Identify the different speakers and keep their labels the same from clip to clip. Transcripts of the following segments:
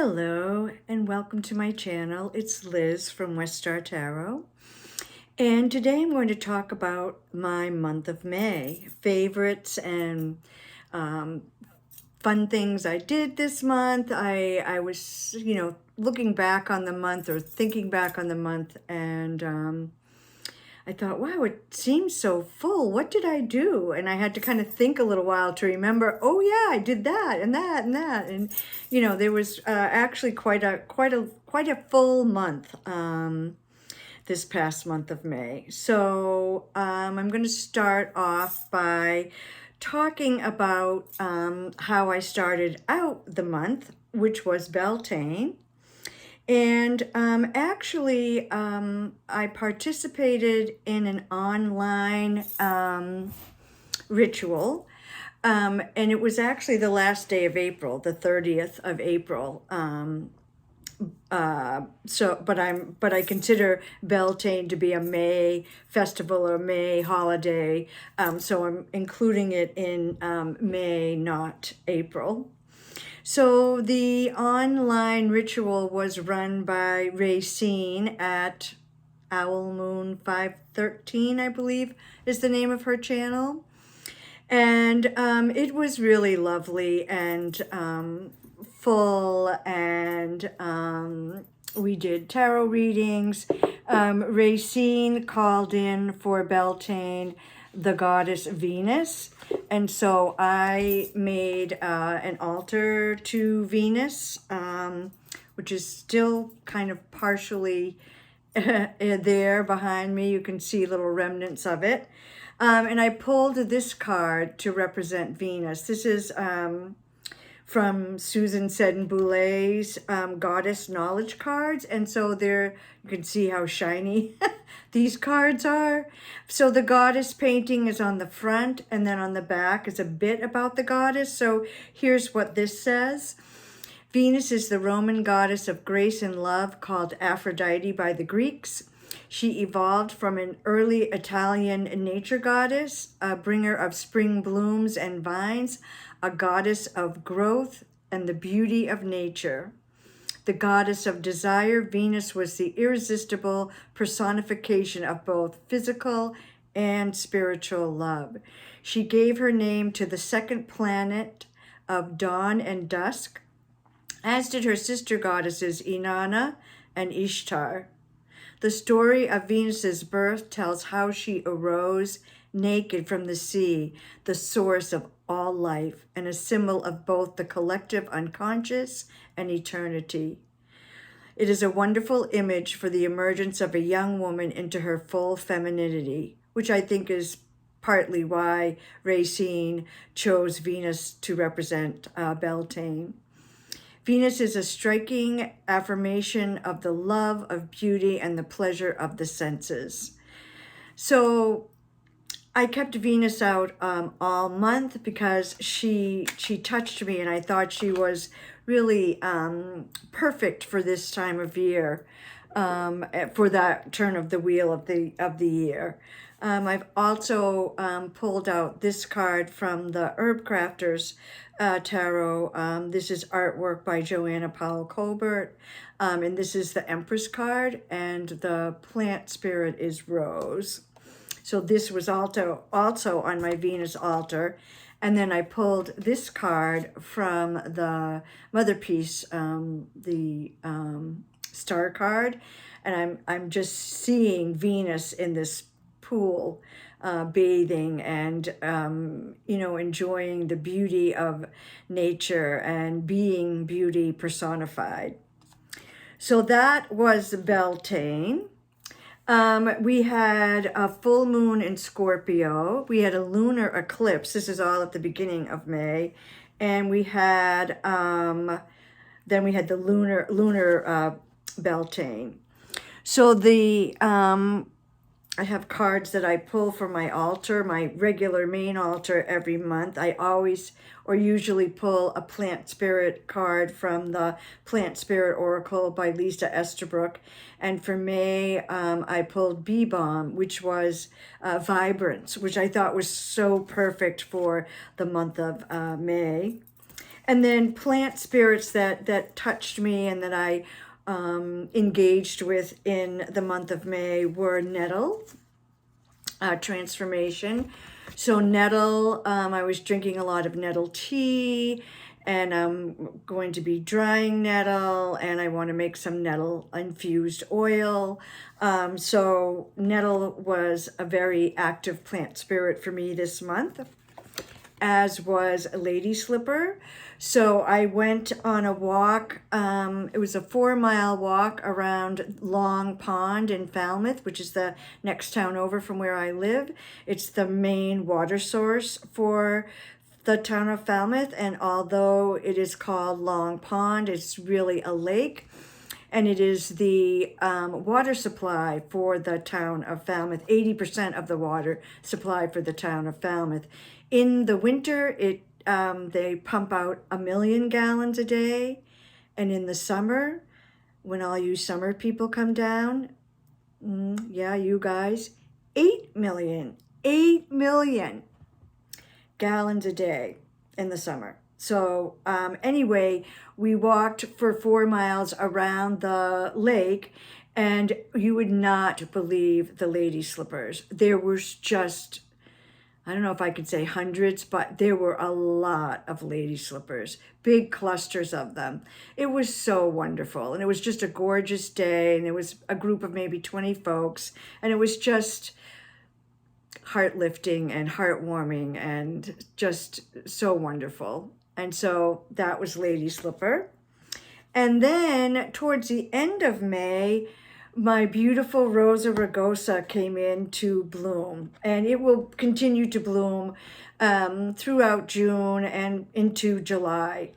Speaker 1: Hello and welcome to my channel. It's Liz from West Star Tarot. And today I'm going to talk about my month of May, favorites and fun things I did this month. I was, looking back on the month or thinking back on the month, and I thought, wow, it seems so full. What did I do? And I had to kind of think a little while to remember, oh yeah, I did that and that and that. And, there was actually quite a full month this past month of May. So I'm going to start off by talking about how I started out the month, which was Beltane. And I participated in an online ritual, and it was actually the last day of April, the 30th of April. But I consider Beltane to be a May festival or May holiday, so I'm including it in May, not April. So the online ritual was run by Racine at Owl Moon 513, I believe is the name of her channel. And it was really lovely and full, and we did tarot readings. Racine called in for Beltane the goddess Venus, and so I made an altar to Venus, which is still kind of partially there behind me. You can see little remnants of it. And I pulled this card to represent Venus. This is from Susan Seddon Boulet's Goddess Knowledge cards. And so there, you can see how shiny these cards are. So the goddess painting is on the front, and then on the back is a bit about the goddess. So here's what this says. Venus is the Roman goddess of grace and love, called Aphrodite by the Greeks. She evolved from an early Italian nature goddess, a bringer of spring blooms and vines, a goddess of growth and the beauty of nature. The goddess of desire, Venus was the irresistible personification of both physical and spiritual love. She gave her name to the second planet of dawn and dusk, as did her sister goddesses Inanna and Ishtar. The story of Venus's birth tells how she arose naked from the sea, the source of all life, and a symbol of both the collective unconscious and eternity. It is a wonderful image for the emergence of a young woman into her full femininity, which I think is partly why Racine chose Venus to represent Beltane. Venus is a striking affirmation of the love of beauty and the pleasure of the senses. So I kept Venus out all month because she touched me, and I thought she was really perfect for this time of year, for that turn of the wheel of the year. I've also pulled out this card from the Herb Crafters Tarot. This is artwork by Joanna Powell Colbert, and this is the Empress card, and the plant spirit is Rose. So this was also on my Venus altar. And then I pulled this card from the Mother Piece, the star card, and I'm just seeing Venus in this pool, bathing and enjoying the beauty of nature and being beauty personified. So that was Beltane. We had a full moon in Scorpio. We had a lunar eclipse. This is all at the beginning of May. And we had, then we had the lunar Beltane. So I have cards that I pull for my altar, my regular main altar every month. I always or usually pull a plant spirit card from the Plant Spirit Oracle by Lisa Estabrook. And for May, I pulled Bee Balm, which was Vibrance, which I thought was so perfect for the month of May. And then plant spirits that touched me and that I engaged with in the month of May were nettle, transformation. So nettle, I was drinking a lot of nettle tea, and I'm going to be drying nettle, and I want to make some nettle infused oil. So nettle was a very active plant spirit for me this month, as was a lady slipper. So I went on a walk. It was a 4-mile walk around Long Pond in Falmouth, which is the next town over from where I live. It's the main water source for the town of Falmouth. And although it is called Long Pond, it's really a lake. And it is the water supply for the town of Falmouth, 80% of the water supply for the town of Falmouth. In the winter, they pump out 1 million gallons a day. And in the summer, when all you summer people come down, yeah, you guys, 8 million gallons a day in the summer. So anyway, we walked for 4 miles around the lake, and you would not believe the lady slippers. There was just, I don't know if I could say hundreds, but there were a lot of lady slippers, big clusters of them. It was so wonderful. And it was just a gorgeous day. And it was a group of maybe 20 folks. And it was just heart lifting and heartwarming and just so wonderful. And so that was Lady Slipper. And then towards the end of May, my beautiful Rosa rugosa came into bloom, and it will continue to bloom throughout June and into July.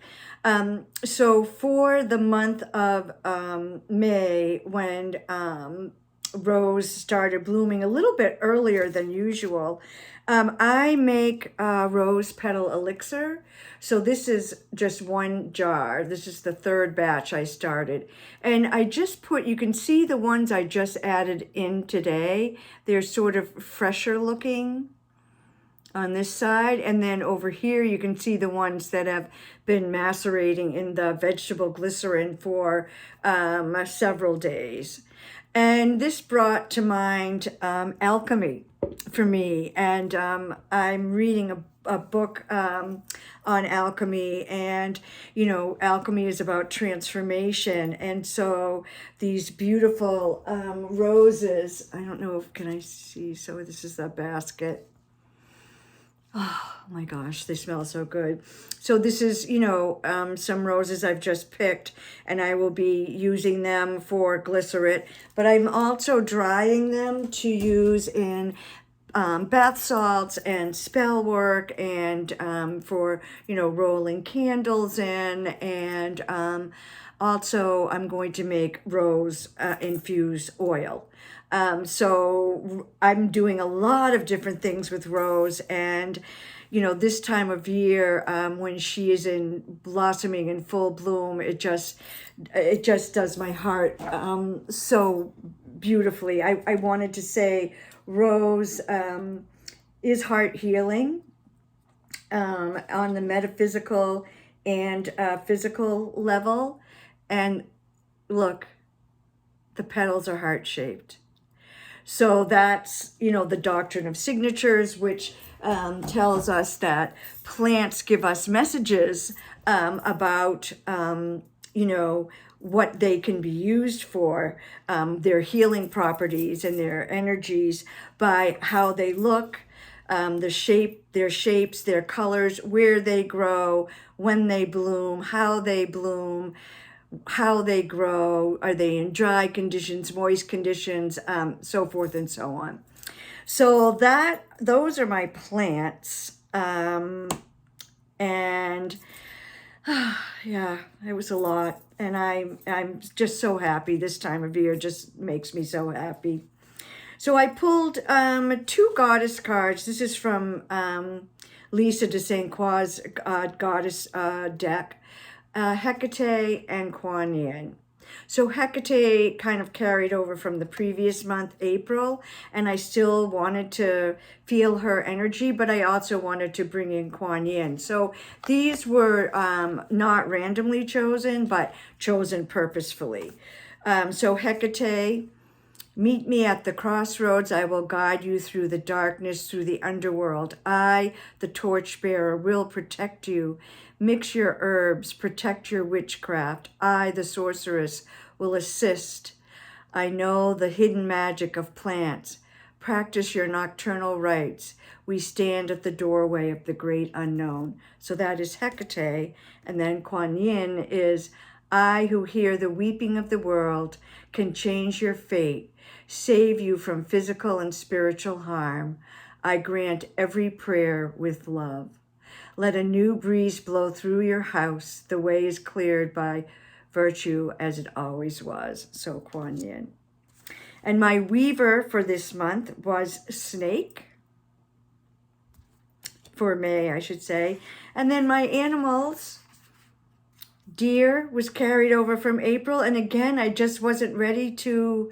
Speaker 1: So for the month of May, when rose started blooming a little bit earlier than usual, I make rose petal elixir. So this is just one jar. This is the 3rd batch I started. And I just put, you can see the ones I just added in today. They're sort of fresher looking on this side. And then over here, you can see the ones that have been macerating in the vegetable glycerin for several days. And this brought to mind alchemy for me. And I'm reading a book on alchemy, and alchemy is about transformation. And so these beautiful roses, I don't know if can I see, so this is the basket. Oh my gosh, they smell so good. So this is, some roses I've just picked, and I will be using them for glycerin, but I'm also drying them to use in bath salts and spell work, and for, rolling candles in, and also I'm going to make rose infused oil. So I'm doing a lot of different things with rose, and this time of year, when she is in blossoming in full bloom, it just does my heart so beautifully. I wanted to say rose is heart healing on the metaphysical and physical level. And look, the petals are heart shaped. So that's, the doctrine of signatures, which tells us that plants give us messages about, what they can be used for, their healing properties and their energies by how they look, their shapes, their colors, where they grow, when they bloom, how they bloom, how they grow, are they in dry conditions, moist conditions, so forth and so on. So those are my plants, and yeah, it was a lot, and I'm just so happy. This time of year just makes me so happy. So I pulled 2 goddess cards. This is from Lisa de St. Croix's goddess deck, Hecate and Kuan Yin. So Hecate kind of carried over from the previous month, April, and I still wanted to feel her energy, but I also wanted to bring in Kuan Yin. So these were not randomly chosen, but chosen purposefully. So Hecate, meet me at the crossroads. I will guide you through the darkness, through the underworld. I, the torchbearer, will protect you. Mix your herbs, protect your witchcraft. I, the sorceress, will assist. I know the hidden magic of plants. Practice your nocturnal rites. We stand at the doorway of the great unknown. So that is Hecate. And then Kuan Yin is, I who hear the weeping of the world can change your fate, save you from physical and spiritual harm. I grant every prayer with love. Let a new breeze blow through your house. The way is cleared by virtue as it always was. So Kuan Yin. And my weaver for this month was snake. For May, I should say. And then my animals, deer was carried over from April. And again, I just wasn't ready to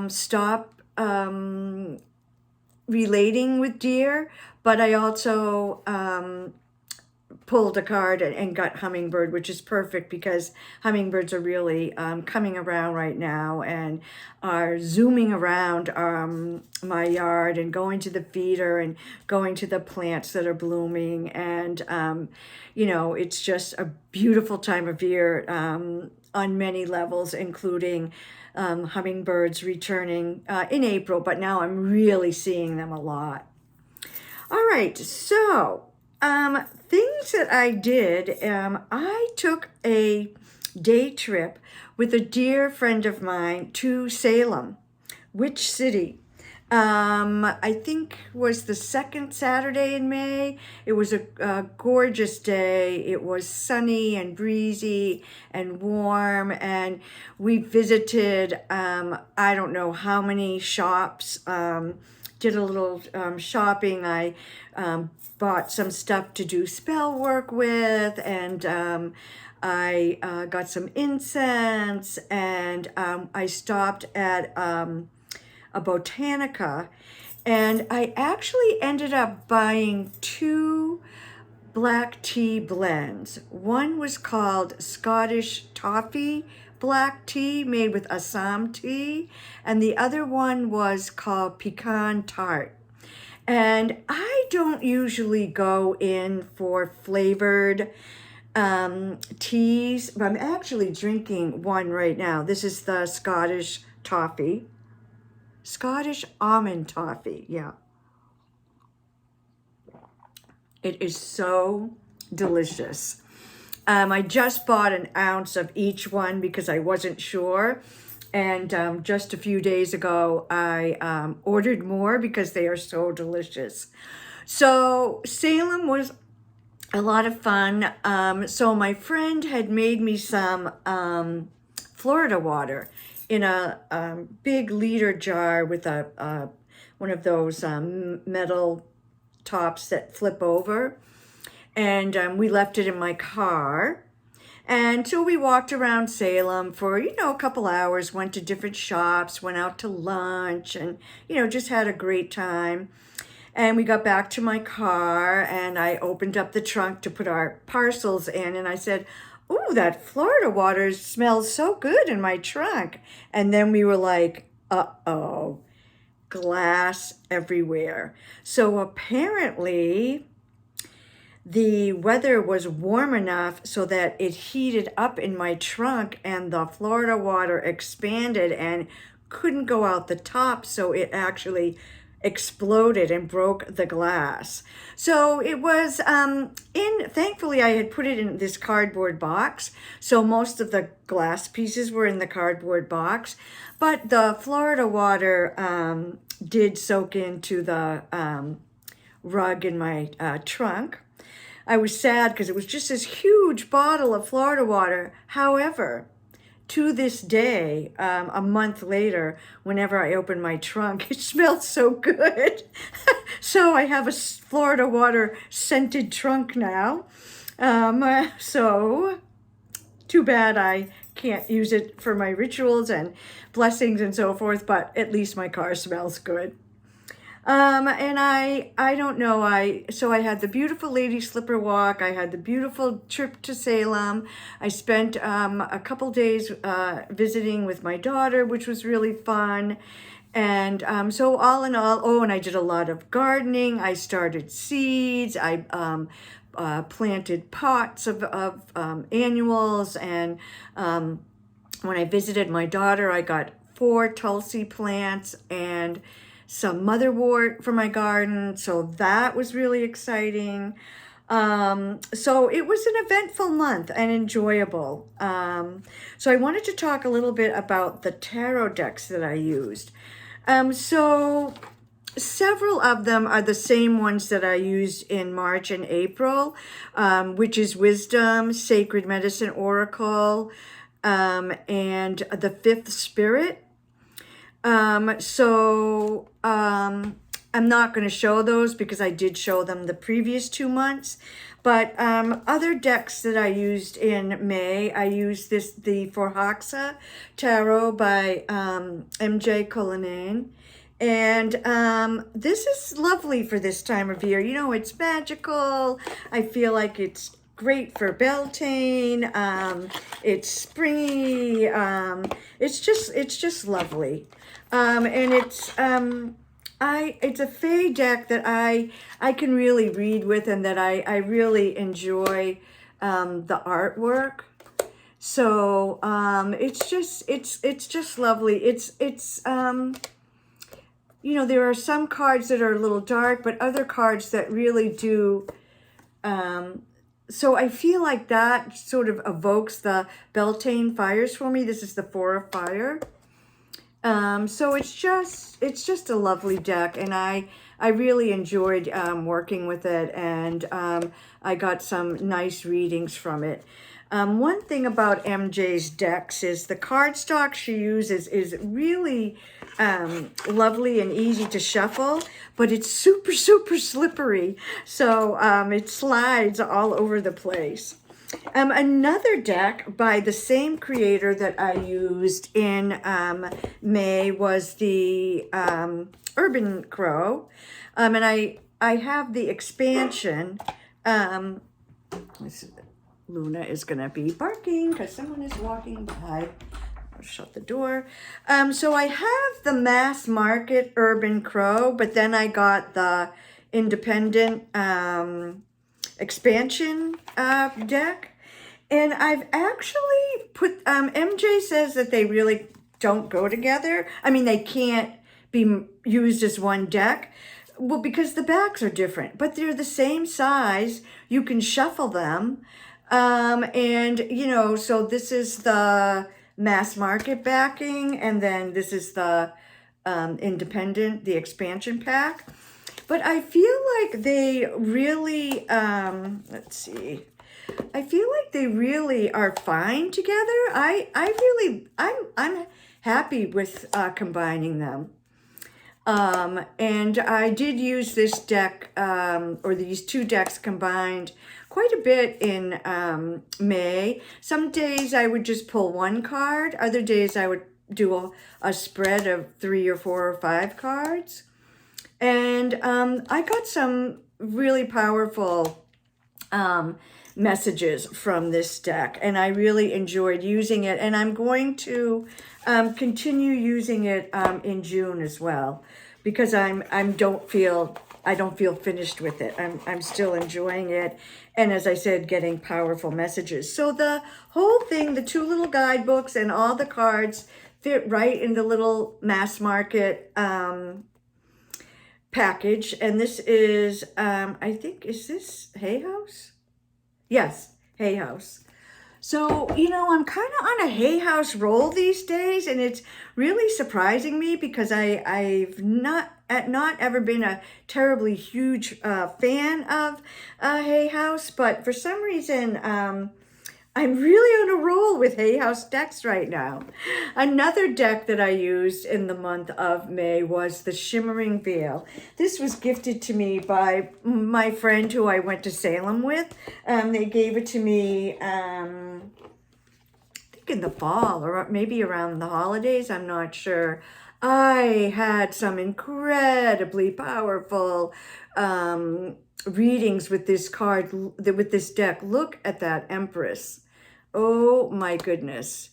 Speaker 1: stop relating with deer, but I also pulled a card and got hummingbird, which is perfect because hummingbirds are really coming around right now and are zooming around my yard and going to the feeder and going to the plants that are blooming. And, you know, it's just a beautiful time of year on many levels, including hummingbirds returning in April, but now I'm really seeing them a lot. All right, so things that I did, I took a day trip with a dear friend of mine to Salem. Which city? I think was the second Saturday in May. It was a gorgeous day. It was sunny and breezy and warm, and we visited I don't know how many shops, did a little shopping. I bought some stuff to do spell work with, and I got some incense, and I stopped at a botanica, and I actually ended up buying 2 black tea blends. One was called Scottish Toffee black tea made with Assam tea, and the other one was called Pecan Tart. And I don't usually go in for flavored teas, but I'm actually drinking one right now. This is the Scottish Toffee. Scottish almond toffee, yeah. It is so delicious. I just bought an ounce of each one because I wasn't sure. And just a few days ago, I ordered more because they are so delicious. So Salem was a lot of fun. So my friend had made me some Florida water in a big liter jar with a one of those metal tops that flip over, and we left it in my car. And so we walked around Salem for, you know, a couple hours, went to different shops, went out to lunch, and, you know, just had a great time. And we got back to my car, and I opened up the trunk to put our parcels in, and I said, "Ooh, that Florida water smells so good in my trunk." And then we were like, uh-oh, glass everywhere. So apparently the weather was warm enough so that it heated up in my trunk, and the Florida water expanded and couldn't go out the top, so it actually exploded and broke the glass. So it was thankfully I had put it in this cardboard box, so most of the glass pieces were in the cardboard box, but the Florida water did soak into the rug in my trunk. I was sad because it was just this huge bottle of Florida water. However, to this day, a month later, whenever I open my trunk, it smells so good. So I have a Florida water scented trunk now. So too bad I can't use it for my rituals and blessings and so forth, but at least my car smells good. And I don't know, so I had the beautiful lady slipper walk. I had the beautiful trip to Salem. I spent a couple days visiting with my daughter, which was really fun. And so all in all, oh, and I did a lot of gardening. I started seeds. I planted pots of annuals. And when I visited my daughter, I got 4 Tulsi plants and some motherwort for my garden. So that was really exciting. So it was an eventful month and enjoyable. So I wanted to talk a little bit about the tarot decks that I used. So several of them are the same ones that I used in March and April, which is Wisdom, Sacred Medicine Oracle, and the Fifth Spirit. I'm not going to show those because I did show them the previous 2 months. But other decks that I used in May, I used the Forhaxa Tarot by MJ Cullinane. And this is lovely for this time of year. You know, it's magical. I feel like it's great for Beltane. It's springy. It's just lovely. And it's a Fae deck that I can really read with, and that I really enjoy the artwork. So it's just lovely. It's you know, there are some cards that are a little dark, but other cards that really do. So I feel like that sort of evokes the Beltane fires for me. This is the 4 of Fire. So it's just a lovely deck, and I really enjoyed working with it, and I got some nice readings from it. One thing about MJ's decks is the cardstock she uses is really lovely and easy to shuffle, but it's super slippery, so it slides all over the place. Another deck by the same creator that I used in May was the Urban Crow, and I have the expansion. Luna is going to be barking because someone is walking by. I'll shut the door. So I have the Mass Market Urban Crow, but then I got the independent expansion deck. And I've actually put, MJ says that they really don't go together. I mean, they can't be used as one deck. Well, because the backs are different, but they're the same size. You can shuffle them. And, you know, so this is the Mass Market backing, and then this is the independent, the expansion pack. But I feel like they really, let's see. I feel like they really are fine together. I'm happy with combining them. And I did use this deck, or these 2 decks combined quite a bit in May. Some days I would just pull 1 card. Other days I would do a spread of 3 or 4 or 5 cards. And I got some really powerful messages from this deck, and I really enjoyed using it, and I'm going to continue using it in June as well, because I don't feel finished with it. I'm still enjoying it, and as I said, getting powerful messages. So the whole thing, the 2 little guidebooks and all the cards fit right in the little Mass Market package. And this is I think, is this Hay House? Yes, Hay House. So, you know, I'm kind of on a Hay House roll these days, and it's really surprising me because I've not ever been a terribly huge fan of Hay House, but for some reason I'm really on a roll with Hay House decks right now. Another deck that I used in the month of May was the Shimmering Veil. This was gifted to me by my friend who I went to Salem with. They gave it to me, I think think in the fall or maybe around the holidays, I'm not sure. I had some incredibly powerful readings with this card, with this deck. Look at that Empress. Oh my goodness.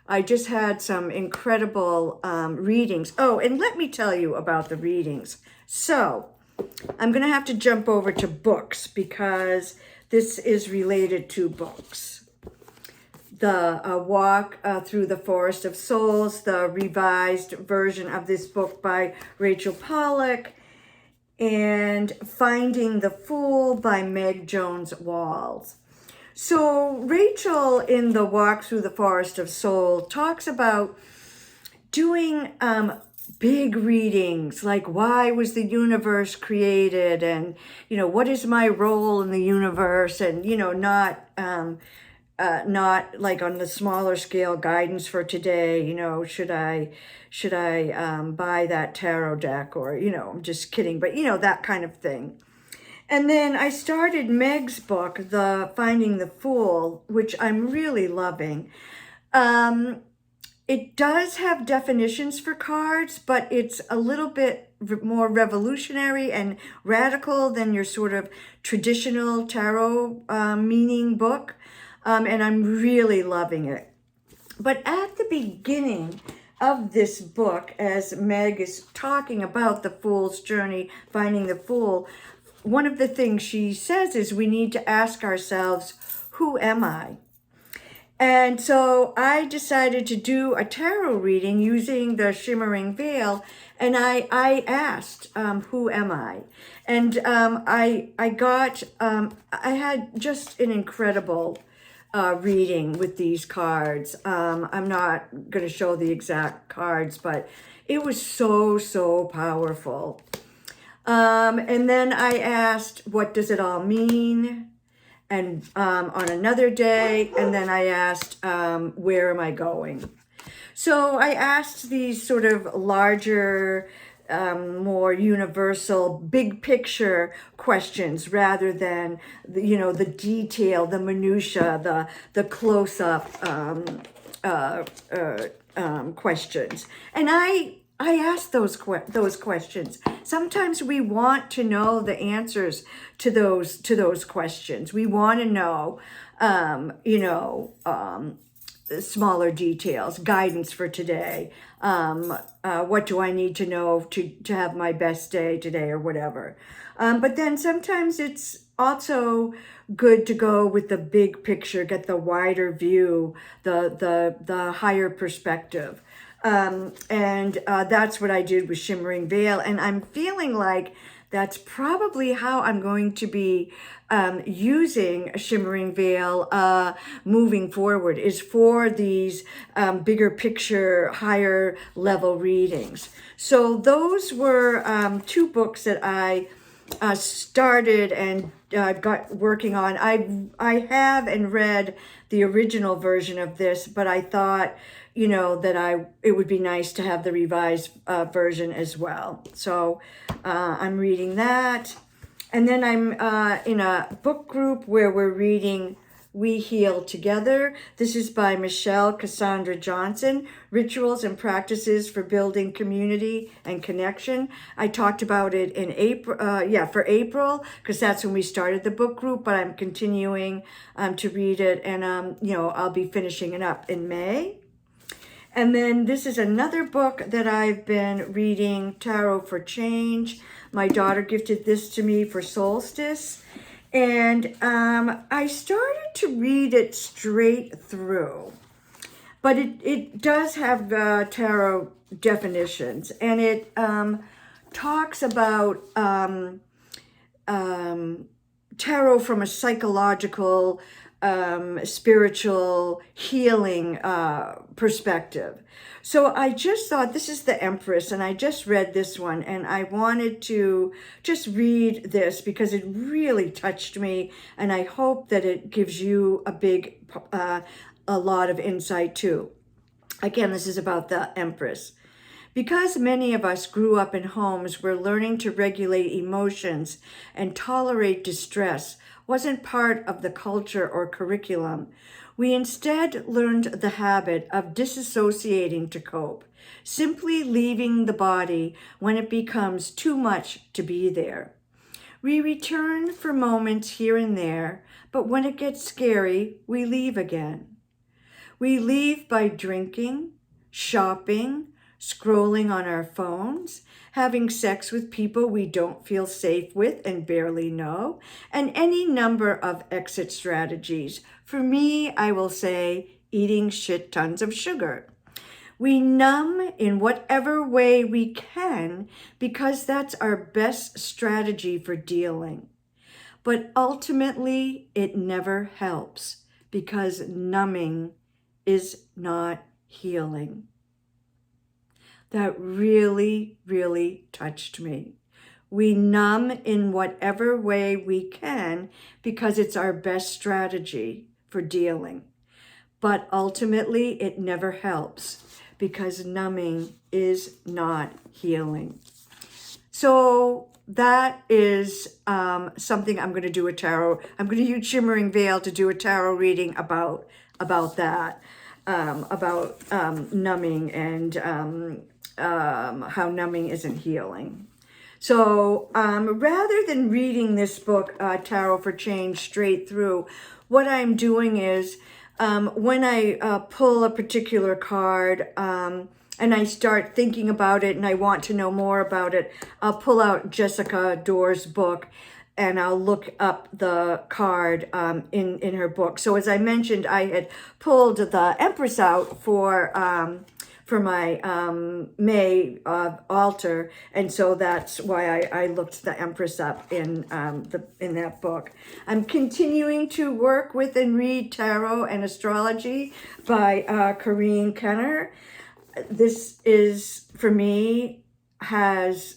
Speaker 1: I just had some incredible readings. Oh, and let me tell you about the readings. So I'm going to have to jump over to books because this is related to books. The Walk Through the Forest of Souls, the revised version of this book by Rachel Pollack, and Finding the Fool by Meg Jones Walls. So Rachel in the Walk Through the Forest of Soul talks about doing big readings, like why was the universe created, and what is my role in the universe, and not like on the smaller scale guidance for today. Should I buy that tarot deck, or I'm just kidding, but that kind of thing. And then I started Meg's book, the Finding the Fool, which I'm really loving. It does have definitions for cards, but it's a little bit more revolutionary and radical than your sort of traditional tarot meaning book. And I'm really loving it. But at the beginning of this book, as Meg is talking about the Fool's journey, finding the Fool, one of the things she says is we need to ask ourselves, who am I? And so I decided to do a tarot reading using the Shimmering Veil, and I asked, who am I? And I had just an incredible reading with these cards. I'm not going to show the exact cards, but it was so powerful. And then I asked, what does it all mean? And on another day, and then I asked, where am I going? So I asked these sort of larger, more universal, big picture questions rather than the detail, the minutia, the close up questions. And I ask those questions. Sometimes we want to know the answers to those questions. We want to know, smaller details, guidance for today. What do I need to know to have my best day today, or whatever. But then sometimes it's also good to go with the big picture, get the wider view, the higher perspective. And that's what I did with Shimmering Veil. And I'm feeling like that's probably how I'm going to be using Shimmering Veil moving forward, is for these bigger picture, higher level readings. So those were two books that I started and got working on. I have and read the original version of this, but I thought, that it would be nice to have the revised version as well. So I'm reading that. And then I'm in a book group where we're reading We Heal Together. This is by Michelle Cassandra Johnson, Rituals and Practices for Building Community and Connection. I talked about it in April, for April, because that's when we started the book group, but I'm continuing to read it, and I'll be finishing it up in May. And then this is another book that I've been reading, Tarot for Change. My daughter gifted this to me for solstice. And I started to read it straight through. But it does have tarot definitions. And it talks about tarot from a psychological, spiritual healing perspective. So I just thought, this is the Empress, and I just read this one, and I wanted to just read this because it really touched me, and I hope that it gives you a lot of insight too. Again, this is about the Empress. Because many of us grew up in homes where learning to regulate emotions and tolerate distress wasn't part of the culture or curriculum, We instead learned the habit of disassociating to cope, simply leaving the body when it becomes too much to be there. We return for moments here and there, but when it gets scary, we leave again. We leave by drinking, shopping, scrolling on our phones, having sex with people we don't feel safe with and barely know, and any number of exit strategies. For me, I will say eating shit tons of sugar. We numb in whatever way we can because that's our best strategy for dealing. But ultimately, it never helps because numbing is not healing. That really, really touched me. We numb in whatever way we can because it's our best strategy for dealing. But ultimately, it never helps because numbing is not healing. So that is something I'm going to do a tarot. I'm going to use Shimmering Veil to do a tarot reading about that, about numbing and how numbing isn't healing. So rather than reading this book, Tarot for Change, straight through, what I'm doing is when I pull a particular card and I start thinking about it and I want to know more about it, I'll pull out Jessica Doerr's book and I'll look up the card in her book. So as I mentioned, I had pulled the Empress out for my May altar, and so that's why I looked the Empress up in that book. I'm continuing to work with and read Tarot and Astrology by Corinne Kenner. This is, for me, has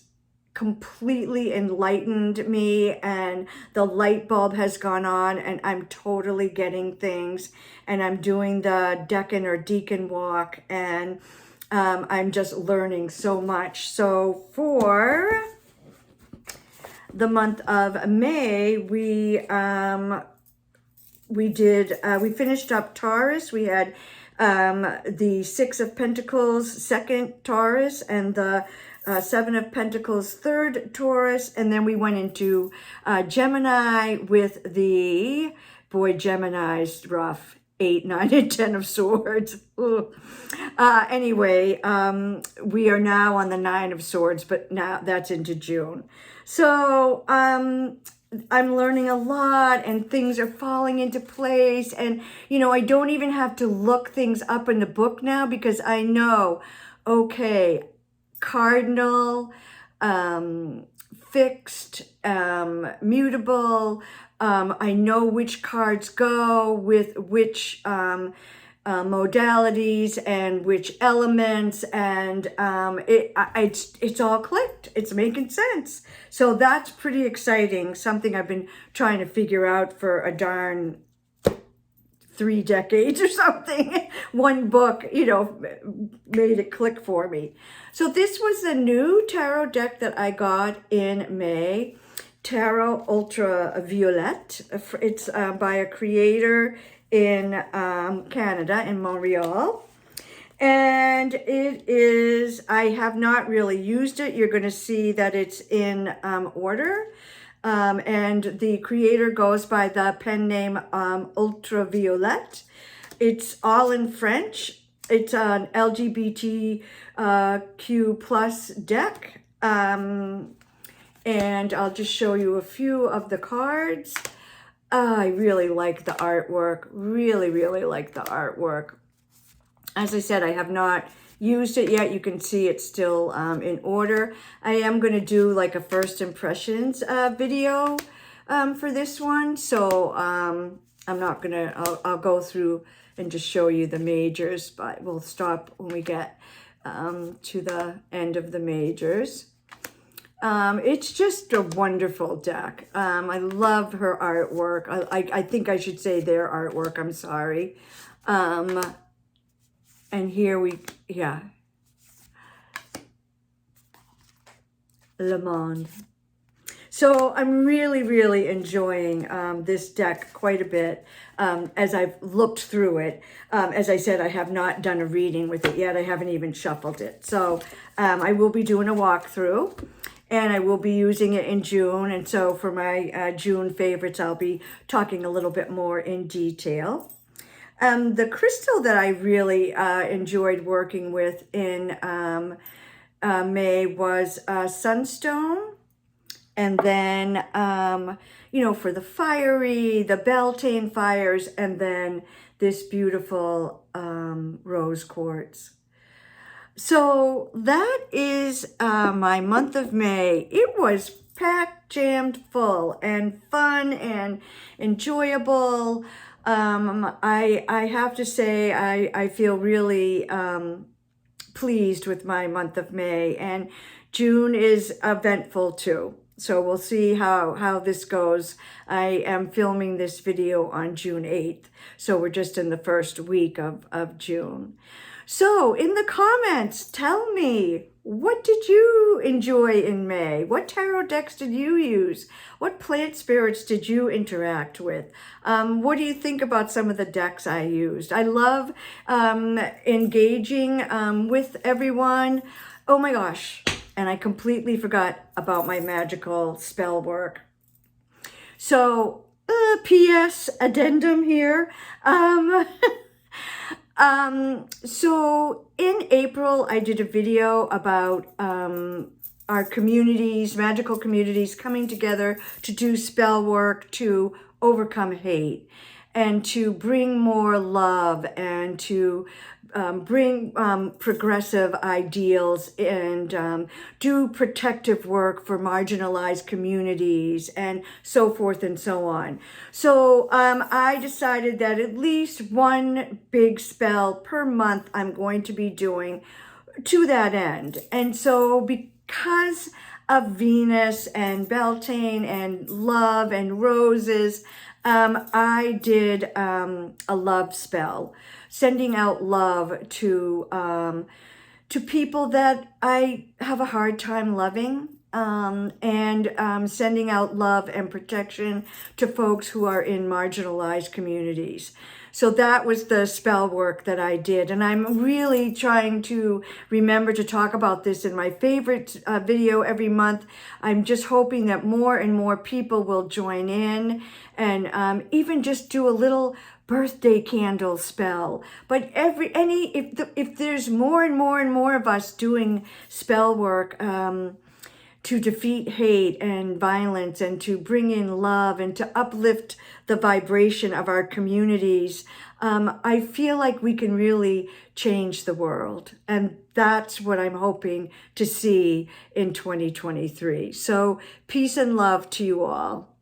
Speaker 1: completely enlightened me, and the light bulb has gone on, and I'm totally getting things, and I'm doing the Decan or Deacon walk, and I'm just learning so much. So for the month of May, we finished up Taurus. We had the Six of Pentacles, second Taurus, and the Seven of Pentacles, third Taurus, and then we went into Gemini with the, boy, Gemini's rough, 8, 9, and 10 of Swords. Anyway, we are now on the 9 of Swords, but now that's into June. So I'm learning a lot and things are falling into place. And, you know, I don't even have to look things up in the book now because I know, okay, cardinal, fixed, mutable. I know which cards go with which modalities and which elements, and it's all clicked. It's making sense. So that's pretty exciting. Something I've been trying to figure out for a darn 3 decades or something. One book, you know, made it click for me. So this was the new tarot deck that I got in May, Tarot Ultraviolet. It's by a creator in Canada, in Montreal. And it is, I have not really used it. You're going to see that it's in order. And the creator goes by the pen name Ultraviolet. It's all in French. It's an LGBTQ plus deck. And I'll just show you a few of the cards. I really like the artwork. Really, really like the artwork. As I said, I have not used it yet. You can see it's still in order. I am going to do like a first impressions video for this one. So I'm not going to, I'll go through and just show you the majors, but we'll stop when we get to the end of the majors. It's just a wonderful deck. I love her artwork. I think I should say their artwork. I'm sorry. And here we, yeah. Le Monde. So I'm really, really enjoying this deck quite a bit as I've looked through it. As I said, I have not done a reading with it yet. I haven't even shuffled it. So I will be doing a walkthrough, and I will be using it in June. And so for my June favorites, I'll be talking a little bit more in detail. The crystal that I really enjoyed working with in May was Sunstone. And then, for the fiery, the Beltane fires, and then this beautiful rose quartz. So that is my month of May. It was packed, jammed full, and fun and enjoyable. I have to say, I feel really pleased with my month of May, and June is eventful too. So we'll see how this goes. I am filming this video on June 8th. So we're just in the first week of June. So in the comments, tell me, what did you enjoy in May? What tarot decks did you use? What plant spirits did you interact with? What do you think about some of the decks I used? I love engaging with everyone. Oh my gosh. And I completely forgot about my magical spell work. So, P.S. addendum here. So in April, I did a video about our communities, magical communities, coming together to do spell work to overcome hate and to bring more love and to bring progressive ideals and do protective work for marginalized communities and so forth and so on. So I decided that at least one big spell per month I'm going to be doing to that end. And so because of Venus and Beltane and love and roses, I did a love spell, sending out love to people that I have a hard time loving, and sending out love and protection to folks who are in marginalized communities. So that was the spell work that I did. And I'm really trying to remember to talk about this in my favorite video every month. I'm just hoping that more and more people will join in and even just do a little birthday candle spell. But if there's more and more and more of us doing spell work, to defeat hate and violence and to bring in love and to uplift the vibration of our communities, I feel like we can really change the world. And that's what I'm hoping to see in 2023. So peace and love to you all.